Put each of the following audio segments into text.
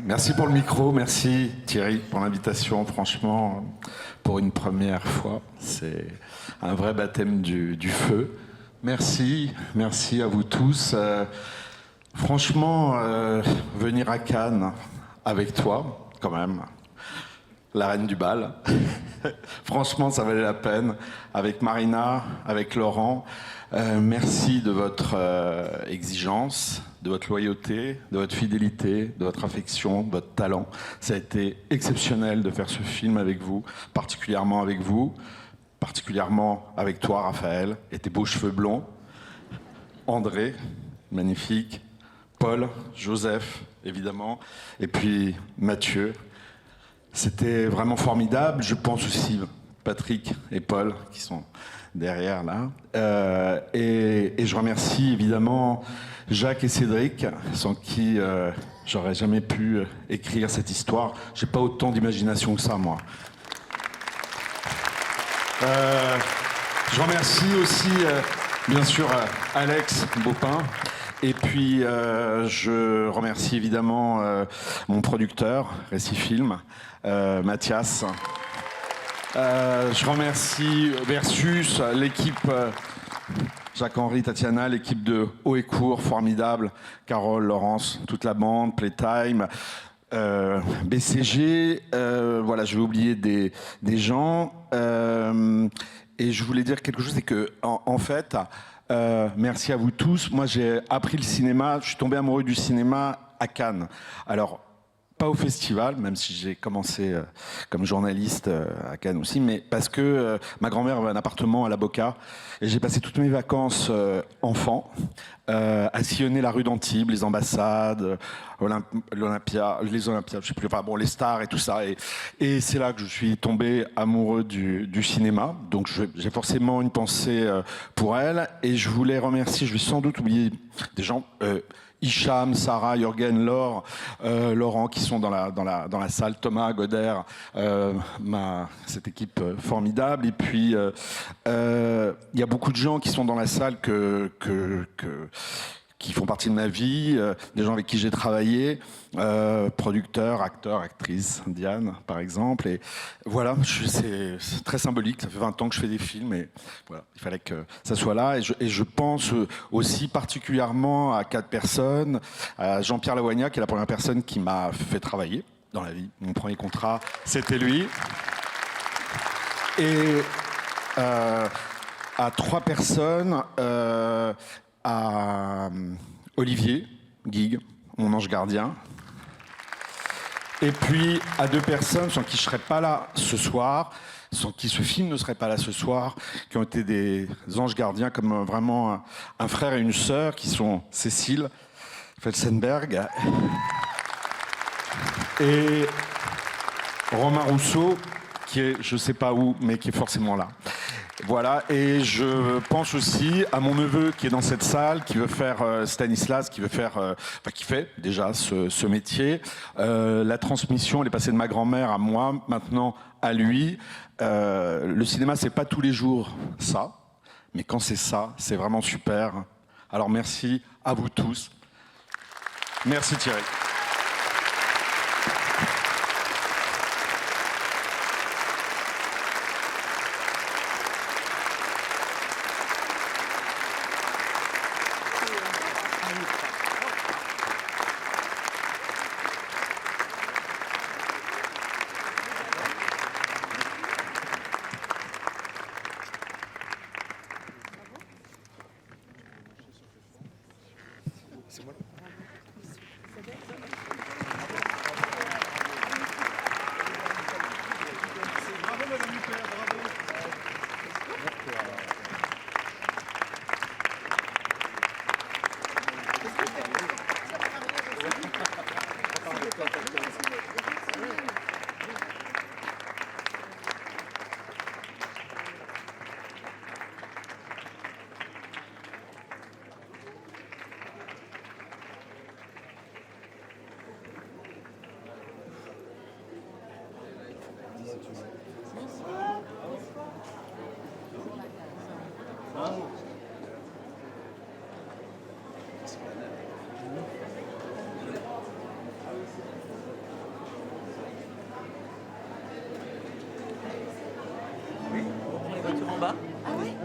Merci pour le micro, merci Thierry pour l'invitation. Franchement, pour une première fois, c'est un vrai baptême du feu. Merci à vous tous. Franchement, venir à Cannes avec toi, quand même, la reine du bal, franchement, ça valait la peine. Avec Marina, avec Laurent, merci de votre exigence, de votre loyauté, de votre fidélité, de votre affection, de votre talent. Ça a été exceptionnel de faire ce film avec vous, particulièrement avec toi, Raphaël, et tes beaux cheveux blonds. André, magnifique. Paul, Joseph, évidemment. Et puis Mathieu. C'était vraiment formidable. Je pense aussi Patrick et Paul qui sont derrière là. Et je remercie évidemment Jacques et Cédric, sans qui j'aurais jamais pu écrire cette histoire. J'ai pas autant d'imagination que ça, moi. Je remercie aussi, bien sûr, Alex Baupin. Et puis, je remercie évidemment mon producteur, Récifilm, Mathias. Je remercie Versus, l'équipe Jacques-Henri, Tatiana, l'équipe de Haut et Court, formidable, Carole, Laurence, toute la bande, Playtime, BCG, voilà, je vais oublier des gens. Et je voulais dire quelque chose, c'est que, en fait, merci à vous tous. Moi, j'ai appris le cinéma, je suis tombé amoureux du cinéma à Cannes. Alors, pas au festival, même si j'ai commencé comme journaliste à Cannes aussi, mais parce que ma grand-mère avait un appartement à La Boca et j'ai passé toutes mes vacances enfant à sillonner la rue d'Antibes, les ambassades, l'Olympia, les Olympiades, je sais plus, enfin bon, les stars et tout ça. Et c'est là que je suis tombé amoureux du cinéma. Donc j'ai forcément une pensée pour elle et je voulais remercier, je vais sans doute oublier des gens. Hicham, Sarah, Jürgen, Laure, Laurent qui sont dans la salle, Thomas, Godert, cette équipe formidable. Et puis, il y a beaucoup de gens qui sont dans la salle qui font partie de ma vie, des gens avec qui j'ai travaillé, producteurs, acteurs, actrices, Diane par exemple. Et voilà, c'est très symbolique, ça fait 20 ans que je fais des films et voilà, il fallait que ça soit là. Et je pense aussi particulièrement à 4 personnes, à Jean-Pierre Lawagna qui est la première personne qui m'a fait travailler dans la vie. Mon premier contrat, c'était lui. Et à 3 personnes, à Olivier Guigues, mon ange gardien. Et puis à 2 personnes sans qui je ne serais pas là ce soir, sans qui ce film ne serait pas là ce soir, qui ont été des anges gardiens comme vraiment un frère et une sœur, qui sont Cécile Felsenberg et Romain Rousseau, qui est je ne sais pas où, mais qui est forcément là. Voilà, et je pense aussi à mon neveu qui est dans cette salle, qui veut faire Stanislas, qui fait déjà ce métier. La transmission, elle est passée de ma grand-mère à moi, maintenant à lui. Le cinéma, c'est pas tous les jours ça, mais quand c'est ça, c'est vraiment super. Alors merci à vous tous. Merci Thierry.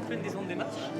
pleine des ondes des matchs.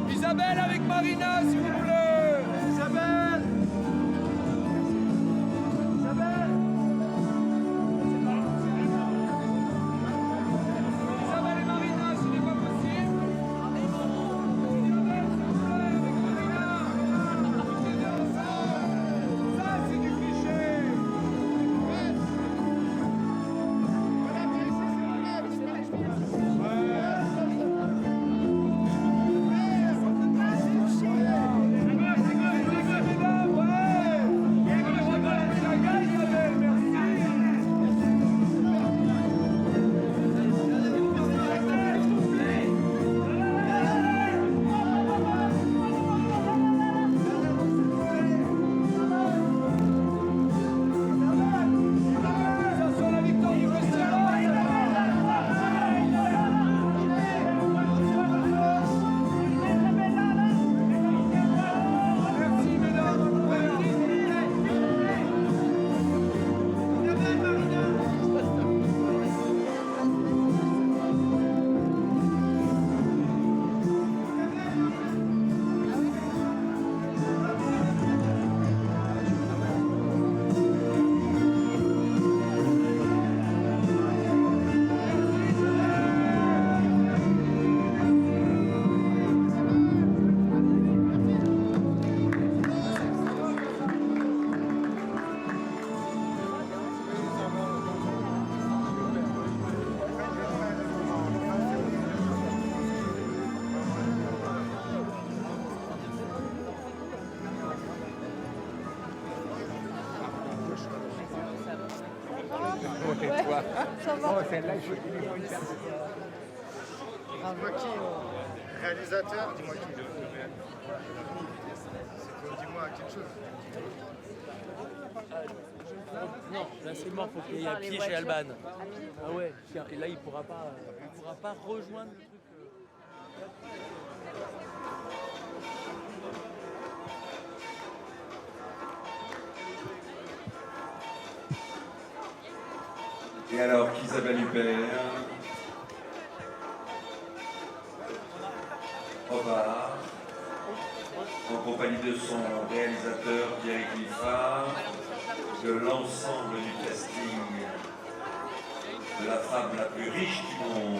Isabelle avec Marina, s'il vous plaît. Isabelle. Isabelle. Isabelle et Marina, ce n'est pas possible. Isabelle, s'il vous plaît, avec Marina. Ça, c'est du cliché. va. Ça va. Oh, celle-là, il faut qu'il lui faut une personne. Dis-moi qui réalisateur, dis-moi qui dis-moi quelque chose. Non, là c'est mort, faut qu'il y ait à pied chez Alban. Ah ouais, et là il pourra pas rejoindre le truc. Et alors qu'Isabelle Huppert repart en compagnie de son réalisateur Thierry Cliffard, de l'ensemble du casting de la femme la plus riche du monde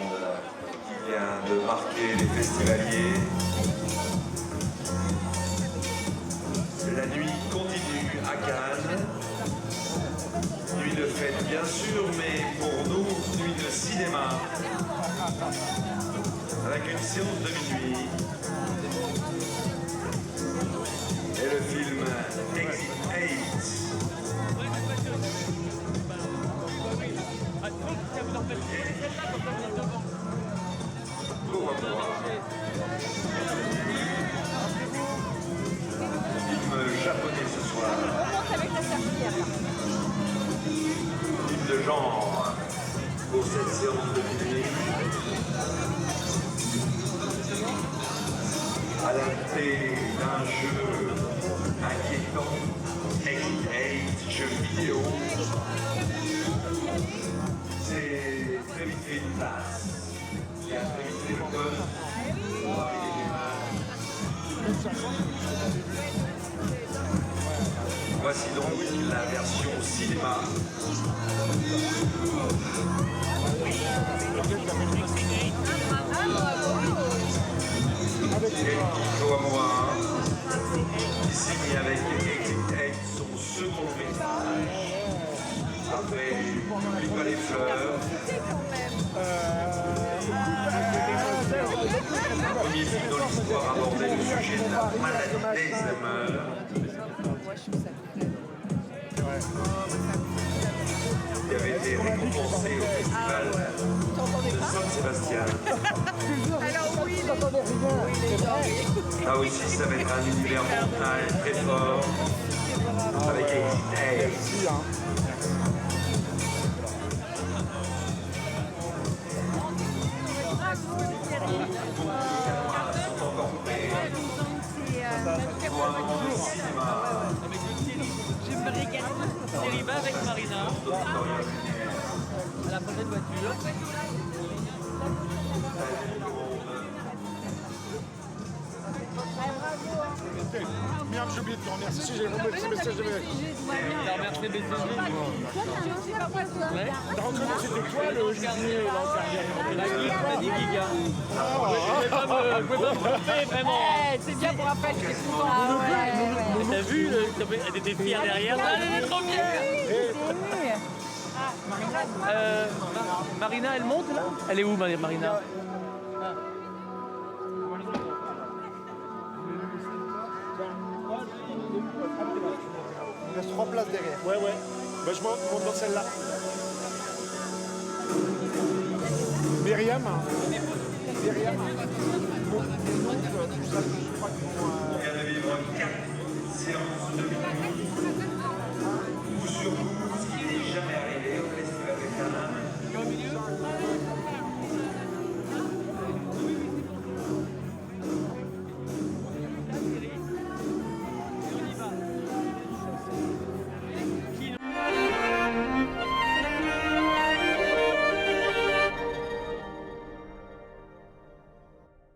qui vient de marquer les festivaliers. La nuit continue à Cannes. Nuit de fête bien sûr, mais pour nous, nuit de cinéma. Avec une séance de minuit. Et le film Exit 8. Pour moi. Film japonais ce soir. Film de genre pour cette séance de minuit. Adapté d'un jeu inquiétant, Exit 8, jeu vidéo. C'est très vite fait une place. Il y a très vite fait le buzz. Voici donc la version cinéma. Et Joamora, qui signe avec Exit 8 son second message. Après, n'oublie pas les fleurs. Premier film dans l'histoire abordait le sujet de la maladie d'Alzheimer. Qui avait été récompensé au festival de Saint-Sébastien. Alors oui, Là aussi, ça va être un univers mondial très fort avec Exit 8. Sont encore prêts pour un moment de cinéma. Je me régale. Thierry va avec Marina à la prochaine voiture. Merde, j'ai oublié de te remercier. Si j'ai remercié ce message de Il a remercié BCG. Ouais. T'as reconnu c'était toi le cuisinier La Guy, Fanny Giga. Je pouvais pas me tromper, vraiment. c'est bien pour rappel, je suis content. T'as vu, elle était fière derrière. Elle est trop fière. Marina, elle monte là? Elle est où, Marina? Il reste 3 places derrière. Ouais. Bah, je monte dans celle-là. Myriam. On vient de vivre 4 séances de